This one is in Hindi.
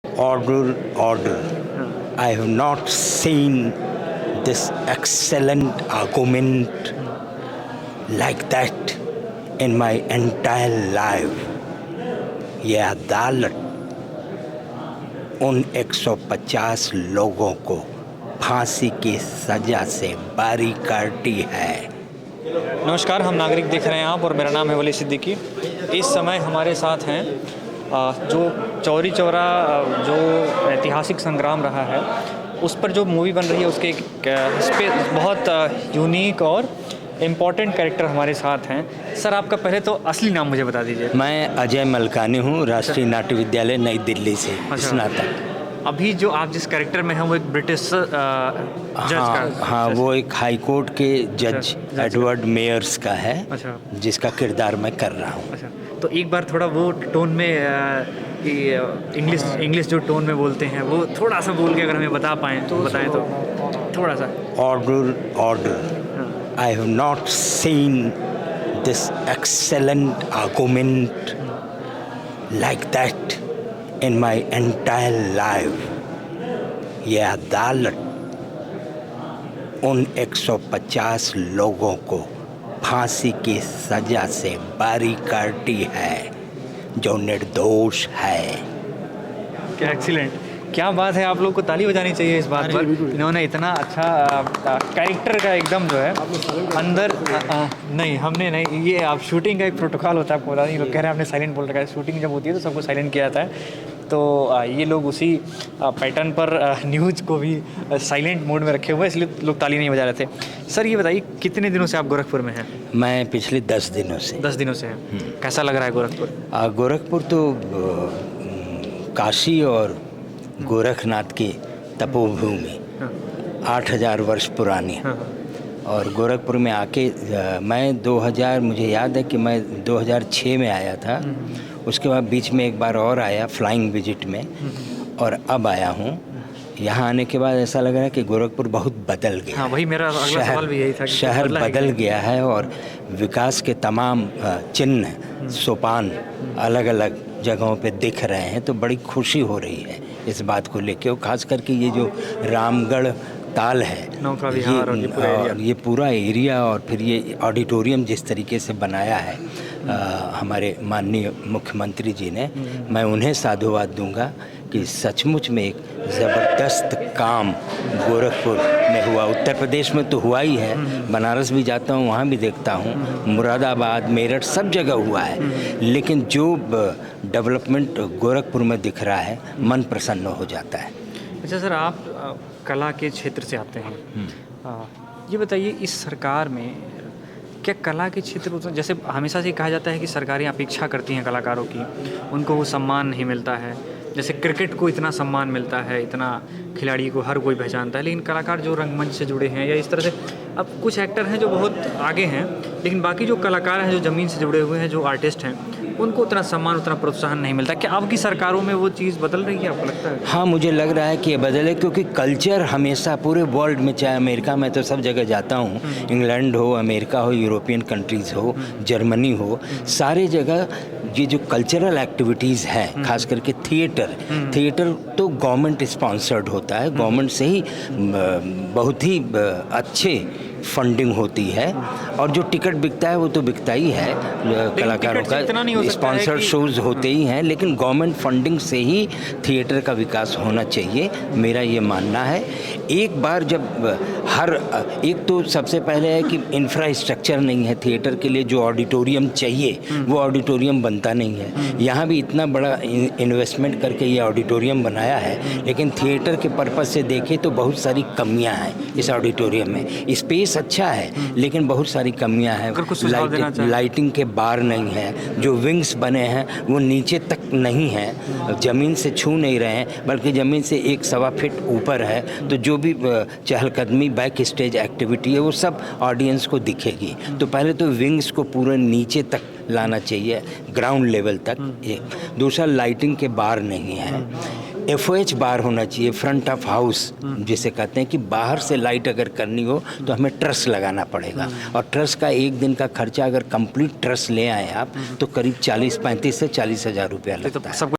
Order, order. I have not seen this excellent argument like that in my entire life. ये अदालत उन 150 लोगों को फांसी की सजा से बारी काटी है। नमस्कार, हम नागरिक देख रहे हैं आप और मेरा नाम है वली सिद्दीकी। इस समय हमारे साथ हैं जो चौरी चौरा जो ऐतिहासिक संग्राम रहा है उस पर जो मूवी बन रही है उसके इस पे बहुत यूनिक और इम्पॉर्टेंट कैरेक्टर हमारे साथ हैं। सर, आपका पहले तो असली नाम मुझे बता दीजिए। मैं अजय मलकानी हूँ, राष्ट्रीय नाट्य विद्यालय नई दिल्ली से स्नातक। अभी जो आप जिस कैरेक्टर में हैं वो एक ब्रिटिश जज का। हाँ, वो एक हाई कोर्ट के जज एडवर्ड मेयर्स का है। अच्छा। जिसका किरदार मैं कर रहा हूँ। अच्छा, तो एक बार थोड़ा वो टोन में इंग्लिश जो टोन में बोलते हैं वो थोड़ा सा बोल के अगर हमें बता पाएँ तो बताएं तो थोड़ा सा। Order, order. I have not seen this excellent argument like that in my entire life. ये अदालत उन 150 लोगों को फांसी की सजा से बारी काटी है जो निर्दोष है। क्या एक्सीलेंट, क्या बात है। आप लोग को ताली बजानी चाहिए इस बात पर। इन्होंने इतना अच्छा कैरेक्टर का एकदम जो है अंदर नहीं, हमने नहीं, ये आप शूटिंग का एक प्रोटोकॉल होता है, आपको बता दें। ये लोग कह रहे हैं आपने साइलेंट बोल रखा है। शूटिंग जब होती है तो सबको साइलेंट किया जाता है। तो ये लोग उसी पैटर्न पर न्यूज़ को भी साइलेंट मोड में रखे हुए हैं, इसलिए लोग ताली नहीं बजा रहे थे। सर, ये बताइए कितने दिनों से आप गोरखपुर में हैं? मैं पिछले 10 दिनों से। 10 दिनों से हैं। कैसा लग रहा है गोरखपुर? गोरखपुर तो काशी और गोरखनाथ की तपोभूमि 8000 वर्ष पुरानी। और गोरखपुर में आके मैं मुझे याद है कि मैं 2006 में आया था। उसके बाद बीच में एक बार और आया फ्लाइंग विजिट में, और अब आया हूँ। यहाँ आने के बाद ऐसा लग रहा है कि गोरखपुर बहुत बदल गया। हाँ, वही मेरा अगला सवाल भी यही था कि शहर बदल गया है और विकास के तमाम चिन्ह सोपान अलग अलग जगहों पे दिख रहे हैं। तो बड़ी खुशी हो रही है इस बात को लेके, और ख़ास करके ये जो रामगढ़ ताल है, नौका विहार और ये पूरा एरिया, और फिर ये ऑडिटोरियम जिस तरीके से बनाया है हमारे माननीय मुख्यमंत्री जी ने, मैं उन्हें साधुवाद दूंगा कि सचमुच में एक ज़बरदस्त काम गोरखपुर में हुआ। उत्तर प्रदेश में तो हुआ ही है, बनारस भी जाता हूँ, वहाँ भी देखता हूँ, मुरादाबाद, मेरठ, सब जगह हुआ है। लेकिन जो डेवलपमेंट गोरखपुर में दिख रहा है, मन प्रसन्न हो जाता है। अच्छा सर, आप कला के क्षेत्र से आते हैं। ये बताइए, इस सरकार में क्या कला के क्षेत्र, जैसे हमेशा से कहा जाता है कि सरकारें अपेक्षा करती हैं कलाकारों की, उनको वो सम्मान नहीं मिलता है। जैसे क्रिकेट को इतना सम्मान मिलता है, इतना खिलाड़ी को हर कोई पहचानता है, लेकिन कलाकार जो रंगमंच से जुड़े हैं या इस तरह से, अब कुछ एक्टर हैं जो बहुत आगे हैं, लेकिन बाकी जो कलाकार हैं जो ज़मीन से जुड़े हुए हैं, जो आर्टिस्ट हैं, उनको उतना सम्मान, उतना प्रोत्साहन नहीं मिलता। क्या आपकी सरकारों में वो चीज़ बदल रही है, आपको लगता है? हाँ, मुझे लग रहा है कि ये बदले, क्योंकि कल्चर हमेशा पूरे वर्ल्ड में, चाहे अमेरिका में, तो सब जगह जाता हूँ, इंग्लैंड हो, अमेरिका हो, यूरोपियन कंट्रीज़ हो, जर्मनी हो, सारे जगह ये जो कल्चरल एक्टिविटीज़ हैं, खास करके थिएटर तो गवर्नमेंट स्पॉन्सर्ड होता है। गवर्नमेंट से ही बहुत ही अच्छे फंडिंग होती है, और जो टिकट बिकता है वो तो बिकता ही है। कलाकारों का स्पॉन्सर्ड शोज़ होते ही हैं, लेकिन गवर्नमेंट फंडिंग से ही थिएटर का विकास होना चाहिए, मेरा ये मानना है। एक बार जब एक तो सबसे पहले है कि इंफ्रास्ट्रक्चर नहीं है थिएटर के लिए, जो ऑडिटोरियम चाहिए वो ऑडिटोरियम बनता नहीं है। यहाँ भी इतना बड़ा इन्वेस्टमेंट करके ये ऑडिटोरियम बनाया है, लेकिन थिएटर के पर्पज़ से देखें तो बहुत सारी कमियाँ हैं इस ऑडिटोरियम में। स्पेस अच्छा है, लेकिन बहुत सारी कमियां हैं। लाइटिंग के बार नहीं है, जो विंग्स बने हैं वो नीचे तक नहीं है, ज़मीन से छू नहीं रहे हैं, बल्कि ज़मीन से 1-1.25 फीट ऊपर है। तो जो भी चहलकदमी बैक स्टेज एक्टिविटी है वो सब ऑडियंस को दिखेगी। तो पहले तो विंग्स को पूरे नीचे तक लाना चाहिए, ग्राउंड लेवल तक। दूसरा, लाइटिंग के बार नहीं है। FOH बार होना चाहिए, फ्रंट ऑफ हाउस जिसे कहते हैं, कि बाहर से लाइट अगर करनी हो तो हमें ट्रस लगाना पड़ेगा, और ट्रस का एक दिन का खर्चा, अगर कंप्लीट ट्रस ले आए आप, तो करीब 35 से 40 हज़ार रुपया लगता है।